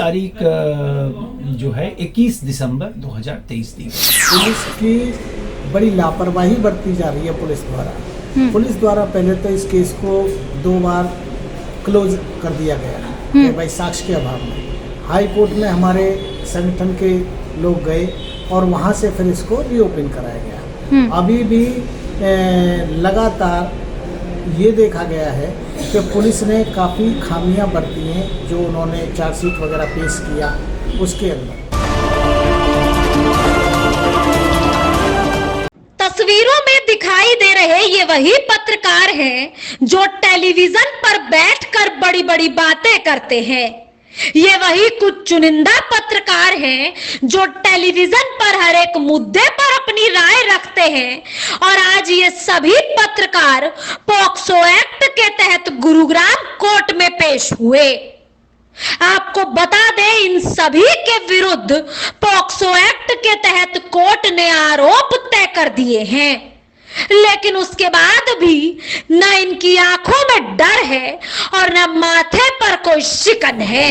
तारीख जो है 21 दिसंबर 2023 दी। पुलिस की बड़ी लापरवाही बरती जा रही है पुलिस द्वारा। पुलिस द्वारा पहले तो इस केस को 2 बार क्लोज कर दिया गया कि भाई साक्ष्य के अभाव में। हाई कोर्ट में हमारे संगठन के लोग गए और वहाँ से फिर इसको रीओपन कराया गया। अभी भी लगातार ये देखा गया है कि पुलिस ने काफ़ी खामियां बरती हैं जो उन्होंने चार्जशीट वगैरह पेश किया उसके अंदर। तस्वीरों में दिखाई दे रहे ये वही पत्रकार हैं जो टेलीविजन पर बैठकर बड़ी बड़ी बातें करते हैं। ये वही कुछ चुनिंदा पत्रकार हैं जो टेलीविजन पर हर एक मुद्दे पर अपनी राय रखते हैं और आज ये सभी पत्रकार पॉक्सो एक्ट के तहत गुरुग्राम कोर्ट में पेश हुए। आपको बता दें, इन सभी के विरुद्ध पॉक्सो एक्ट के तहत कोर्ट ने आरोप तय कर दिए हैं, लेकिन उसके बाद भी न इनकी आंखों में डर है और न माथे पर कोई शिकन है।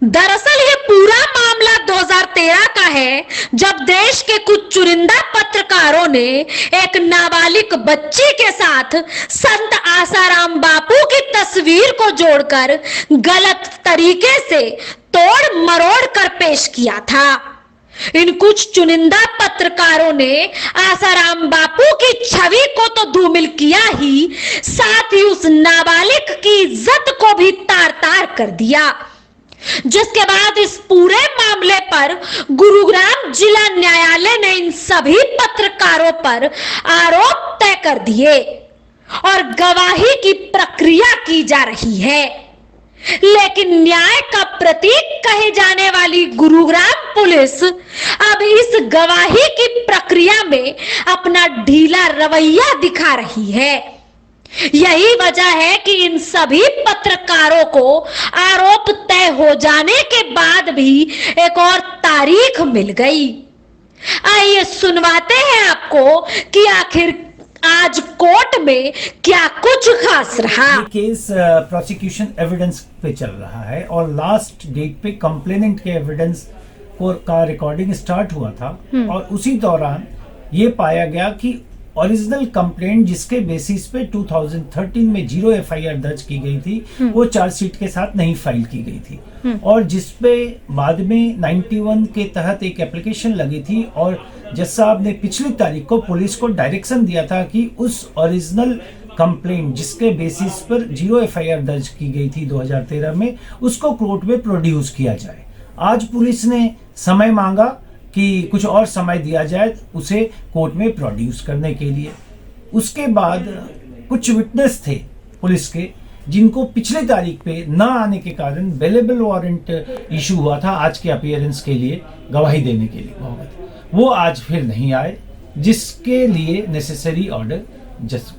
दरअसल ये पूरा मामला 2013 का है, जब देश के कुछ चुनिंदा पत्रकारों ने एक नाबालिग बच्ची के साथ संत आसाराम बापू की तस्वीर को जोड़कर गलत तरीके से तोड़ मरोड़ कर पेश किया था। इन कुछ चुनिंदा पत्रकारों ने आसाराम बापू की छवि को तो धूमिल किया ही, साथ ही उस नाबालिग की इज्जत को भी तार तार कर दिया, जिसके बाद इस पूरे मामले पर गुरुग्राम जिला न्यायालय ने इन सभी पत्रकारों पर आरोप तय कर दिए और गवाही की प्रक्रिया की जा रही है। लेकिन न्याय का प्रतीक कहे जाने वाली गुरुग्राम पुलिस अब इस गवाही की प्रक्रिया में अपना ढीला रवैया दिखा रही है। यही वजह है कि इन सभी पत्रकारों को आरोप तय हो जाने के बाद भी एक और तारीख मिल गई। आइए सुनवाते हैं आपको कि आखिर आज कोर्ट में क्या कुछ खास रहा। ये केस प्रोसिक्यूशन एविडेंस पे चल रहा है और लास्ट डेट पे कंप्लेनेंट के एविडेंस का रिकॉर्डिंग स्टार्ट हुआ था और उसी दौरान ये पाया गया कि ओरिजिनल कंप्लेंट जिसके बेसिस पे 2013 में 0 एफआईआर दर्ज की गई थी वो चार्जशीट के साथ नहीं फाइल की गई थी और जिसपे बाद में 91 के तहत एक एप्लीकेशन लगी थी और जज साहब ने पिछली तारीख को पुलिस को डायरेक्शन दिया था कि उस ओरिजिनल कंप्लेंट जिसके बेसिस पर 0 एफआईआर दर्ज की गई थी 2013 में उसको कोर्ट में प्रोड्यूस किया जाए। आज पुलिस ने समय मांगा कि कुछ और समय दिया जाए उसे कोर्ट में प्रोड्यूस करने के लिए। उसके बाद कुछ विटनेस थे पुलिस के जिनको पिछले तारीख पे न आने के कारण बेलेबल वारंट इशू हुआ था आज के अपीयरेंस के लिए, गवाही देने के लिए, वो आज फिर नहीं आए, जिसके लिए नेसेसरी ऑर्डर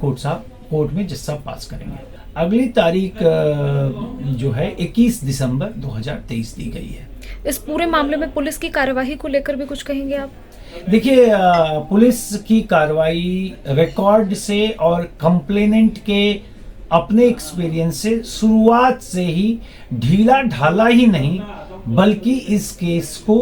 कोर्ट में जज साहब पास करेंगे। अगली तारीख जो है 21 दिसंबर 2023 दी गई है। इस पूरे मामले में पुलिस की कार्यवाही को लेकर भी कुछ कहेंगे आप? देखिए, पुलिस की कार्रवाई रिकॉर्ड से और कंप्लेनेंट के अपने एक्सपीरियंस से शुरुआत से ही ढीला ढाला ही नहीं बल्कि इस केस को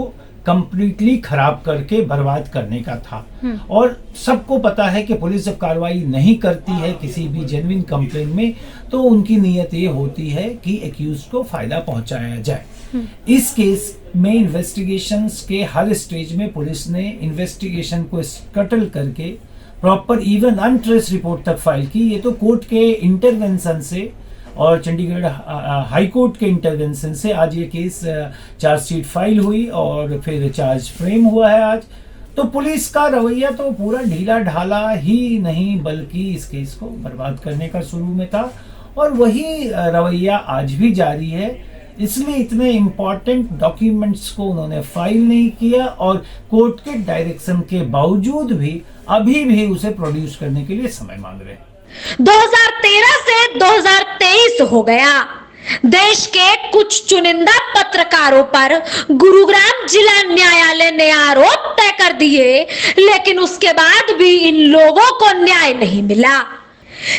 कंप्लीटली खराब करके बर्बाद करने का था। और सबको पता है कि पुलिस जब कार्रवाई नहीं करती है किसी भी जेन्युइन कंप्लेंट में तो उनकी नीयत ये होती है कि एक्यूज को फायदा पहुंचाया जाए। इस केस में इन्वेस्टिगेशंस के हर स्टेज में पुलिस ने इन्वेस्टिगेशन को स्कटल करके प्रॉपर इवन अनट्रेस रिपोर्ट तक फाइल की। ये तो कोर्ट के इंटरवेंशन से और चंडीगढ़ हाई कोर्ट के इंटरवेंशन से आज ये केस चार्जशीट फाइल हुई और फिर चार्ज फ्रेम हुआ है आज। तो पुलिस का रवैया तो पूरा ढीला ढाला ही नहीं बल्कि इस केस को बर्बाद करने का शुरू में था और वही रवैया आज भी जारी है। इसलिए इतने इम्पोर्टेंट डॉक्यूमेंट्स को उन्होंने फाइल नहीं किया और कोर्ट के डायरेक्शन के बावजूद भी अभी भी उसे प्रोड्यूस करने के लिए समय मांग रहे हैं। 2013 से 2023 हो गया। देश के कुछ चुनिंदा पत्रकारों पर गुरुग्राम जिला न्यायालय ने आरोप तय कर दिए, लेकिन उसके बाद भी इन लोगों को न्याय नहीं मिला।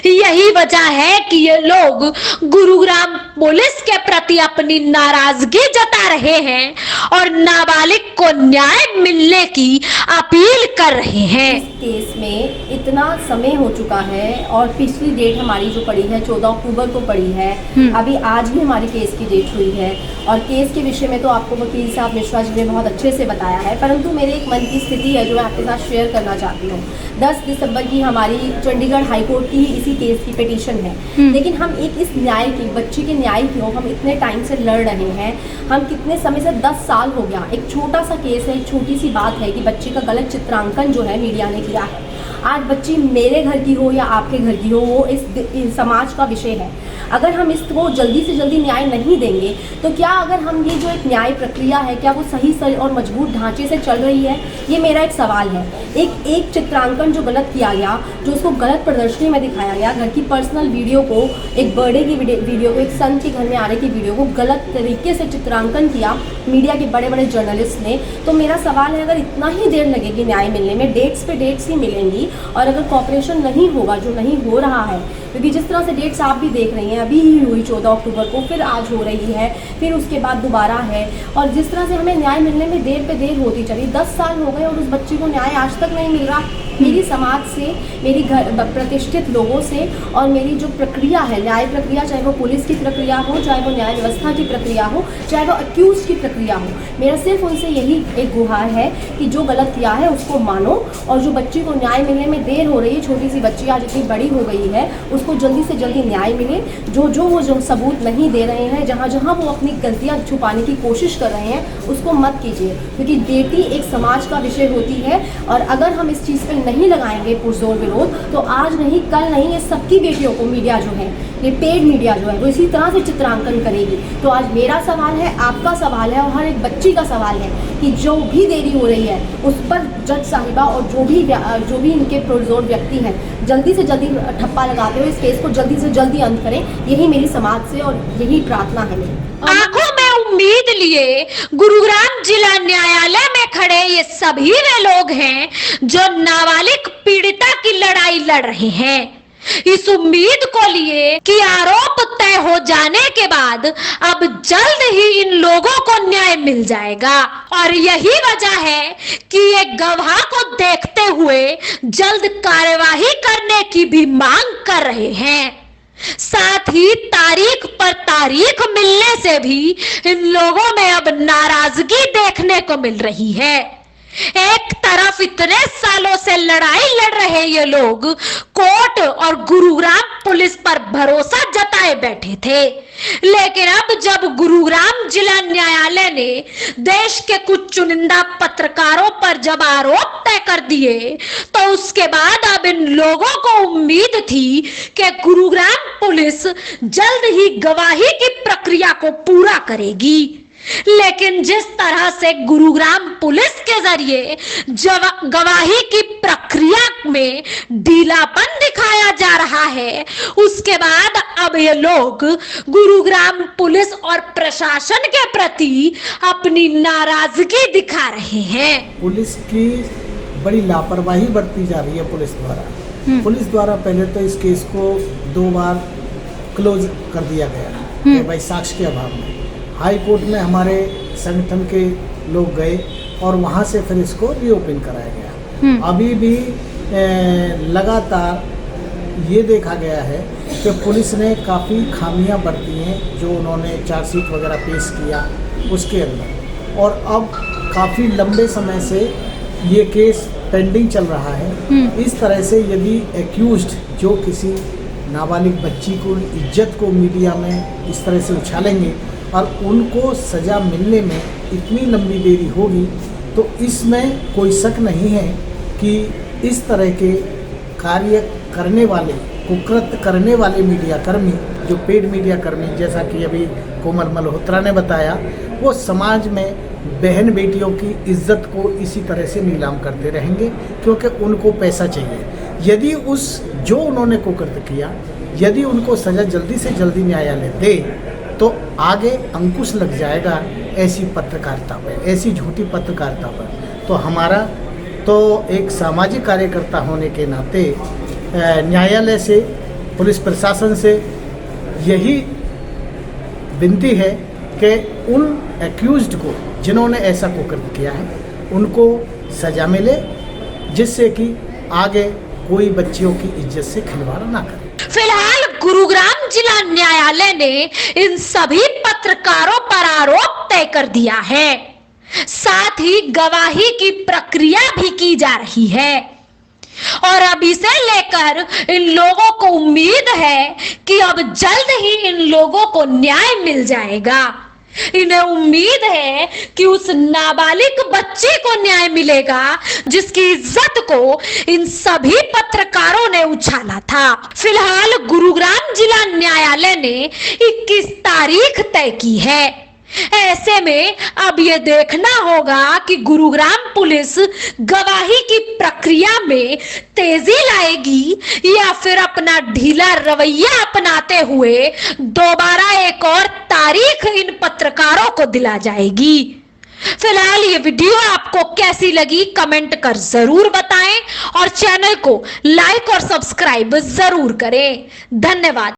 यही वजह है कि ये लोग गुरुग्राम पुलिस के प्रति अपनी नाराजगी जता रहे हैं और नाबालिग को न्याय मिलने की अपील कर रहे हैं। इस केस में इतना समय हो चुका है और पिछली डेट हमारी जो पड़ी है 14 अक्टूबर को पड़ी है। अभी आज भी हमारी केस की डेट हुई है और केस के विषय में तो आपको वकील साहब मिश्रा जी ने बहुत अच्छे से बताया है, परंतु मेरे एक मन की स्थिति है जो मैं आपके साथ शेयर करना चाहती हूँ। 10 दिसंबर की हमारी चंडीगढ़ हाईकोर्ट की इसी केस की पिटीशन है, लेकिन हम एक इस न्याय की, बच्ची के न्याय की हम इतने टाइम से लड़ रहे हैं। हम कितने समय से 10 साल हो गया। एक छोटा सा केस है, एक छोटी सी बात है कि बच्ची का गलत चित्रांकन जो है मीडिया ने किया है। आज बच्ची मेरे घर की हो या आपके घर की हो, वो इस समाज का विषय है। अगर हम इसको जल्दी से जल्दी न्याय नहीं देंगे तो क्या, अगर हम ये जो एक न्याय प्रक्रिया है, क्या वो सही और मजबूत ढांचे से चल रही है? ये मेरा एक सवाल है। एक चित्रांकन जो गलत किया गया, जो उसको गलत प्रदर्शनी में दिखाया गया, घर की पर्सनल वीडियो को, एक बर्थडे की वीडियो को, एक सन के घर में आने की वीडियो को गलत तरीके से चित्रांकन किया मीडिया के बड़े बड़े जर्नलिस्ट ने। तो मेरा सवाल है, अगर इतना ही देर लगेगी न्याय मिलने में, डेट्स पे डेट्स ही मिलेंगी और अगर कॉपरेशन नहीं होगा, जो नहीं हो रहा है, क्योंकि जिस तरह से डेट्स आप भी देख रही हैं, अभी ही हुई 14 अक्टूबर को, फिर आज हो रही है, फिर उसके बाद दोबारा है, और जिस तरह से हमें न्याय मिलने में देर पे देर होती चली, 10 साल हो गए और उस बच्ची को न्याय आज तक नहीं मिल रहा। मेरी समाज से, मेरी घर प्रतिष्ठित लोगों से और मेरी जो प्रक्रिया है, न्याय प्रक्रिया, चाहे वो पुलिस की प्रक्रिया हो, चाहे वो न्याय व्यवस्था की प्रक्रिया हो, चाहे वो अक्यूज की प्रक्रिया हो, मेरा सिर्फ उनसे यही एक गुहार है कि जो गलत किया है उसको मानो, और जो बच्ची को न्याय मिलने में देर हो रही है, छोटी सी बच्ची आज इतनी बड़ी हो गई है, उसको जल्दी से जल्दी न्याय मिले। जो सबूत नहीं दे रहे हैं, जहाँ जहाँ वो अपनी गलतियाँ छुपाने की कोशिश कर रहे हैं, उसको मत कीजिए, क्योंकि बेटी एक समाज का विषय होती है। और अगर हम इस चीज़ पर नहीं लगाएंगे पुरजोर विरोध, तो आज नहीं कल नहीं, ये सबकी बेटियों को मीडिया जो है, ये पेड मीडिया जो है, वो इसी तरह से चित्रांकन करेगी। तो आज मेरा सवाल है, आपका सवाल है और हर एक बच्ची का सवाल है कि जो भी देरी हो रही है उस पर जज साहिबा और जो भी इनके पुरजोर व्यक्ति हैं, जल्दी से जल्दी ठप्पा लगाते हुए इस केस को जल्दी से जल्दी अंत करें। यही मेरी समाज से और यही प्रार्थना है मेरी। आंखों में उम्मीद लिए गुरुग्राम जिला न्यायालय में खड़े ये सभी वे लोग हैं जो नाबालिग पीड़िता की लड़ाई लड़ रहे हैं, इस उम्मीद को लिए कि आरोप तय हो जाने के बाद अब जल्द ही इन लोगों को न्याय मिल जाएगा। और यही वजह है कि ये गवाह को देखते हुए जल्द कार्यवाही करने की भी मांग कर रहे हैं। साथ ही तारीख पर तारीख मिलने से भी इन लोगों में अब नाराजगी देखने को मिल रही है। एक तरफ इतने सालों से लड़ाई लड़ रहे ये लोग कोर्ट और गुरुग्राम पुलिस पर भरोसा जताए बैठे थे, लेकिन अब जब गुरुग्राम जिला न्यायालय ने देश के कुछ चुनिंदा पत्रकारों पर जब आरोप तय कर दिए, तो उसके बाद अब इन लोगों को उम्मीद थी कि गुरुग्राम पुलिस जल्द ही गवाही की प्रक्रिया को पूरा करेगी। लेकिन जिस तरह से गुरुग्राम पुलिस के जरिए गवाही की प्रक्रिया में ढीलापन दिखाया जा रहा है, उसके बाद अब ये लोग गुरुग्राम पुलिस और प्रशासन के प्रति अपनी नाराजगी दिखा रहे हैं। पुलिस की बड़ी लापरवाही बरती जा रही है पुलिस द्वारा। पुलिस द्वारा पहले तो इस केस को 2 बार क्लोज कर दिया गया कि भाई साक्ष्य के अभाव में। हाई कोर्ट में हमारे संगठन के लोग गए और वहाँ से फिर इसको रीओपन कराया गया। अभी भी लगातार ये देखा गया है कि पुलिस ने काफ़ी खामियां बरती हैं, जो उन्होंने चार्जशीट वगैरह पेश किया उसके अंदर, और अब काफ़ी लंबे समय से ये केस पेंडिंग चल रहा है। इस तरह से यदि एक्यूज्ड जो किसी नाबालिग बच्ची को, इज्जत को मीडिया में इस तरह से उछालेंगे और उनको सज़ा मिलने में इतनी लंबी देरी होगी, तो इसमें कोई शक नहीं है कि इस तरह के कार्य करने वाले, कुकृत्य करने वाले मीडियाकर्मी, जो पेड मीडियाकर्मी, जैसा कि अभी कोमल मल्होत्रा ने बताया, वो समाज में बहन बेटियों की इज्जत को इसी तरह से नीलाम करते रहेंगे, क्योंकि उनको पैसा चाहिए। यदि जो उन्होंने कुकृत्य किया, यदि उनको सज़ा जल्दी से जल्दी न्यायालय दे, तो आगे अंकुश लग जाएगा ऐसी पत्रकारिता पर, ऐसी झूठी पत्रकारिता पर। तो हमारा तो एक सामाजिक कार्यकर्ता होने के नाते न्यायालय से, पुलिस प्रशासन से यही विनती है कि उन एक्यूज्ड को, जिन्होंने ऐसा कुकृत्य किया है, उनको सजा मिले, जिससे कि आगे कोई बच्चियों की इज्जत से खिलवाड़ ना करे। फिलहाल गुरुग्राम जिला न्यायालय ने इन सभी पत्रकारों पर आरोप तय कर दिया है, साथ ही गवाही की प्रक्रिया भी की जा रही है और अब इसे लेकर इन लोगों को उम्मीद है कि अब जल्द ही इन लोगों को न्याय मिल जाएगा। इन्हें उम्मीद है कि उस नाबालिग बच्ची को न्याय मिलेगा जिसकी इज्जत को इन सभी पत्रकारों ने उछाला था। फिलहाल गुरुग्राम जिला न्यायालय ने 21 तारीख तय की है। ऐसे में अब ये देखना होगा कि गुरुग्राम पुलिस गवाही की प्रक्रिया में तेजी लाएगी या फिर अपना ढीला रवैया अपनाते हुए दोबारा एक और तारीख इन पत्रकारों को दिला जाएगी। फिलहाल ये वीडियो आपको कैसी लगी कमेंट कर जरूर बताएं और चैनल को लाइक और सब्सक्राइब जरूर करें। धन्यवाद।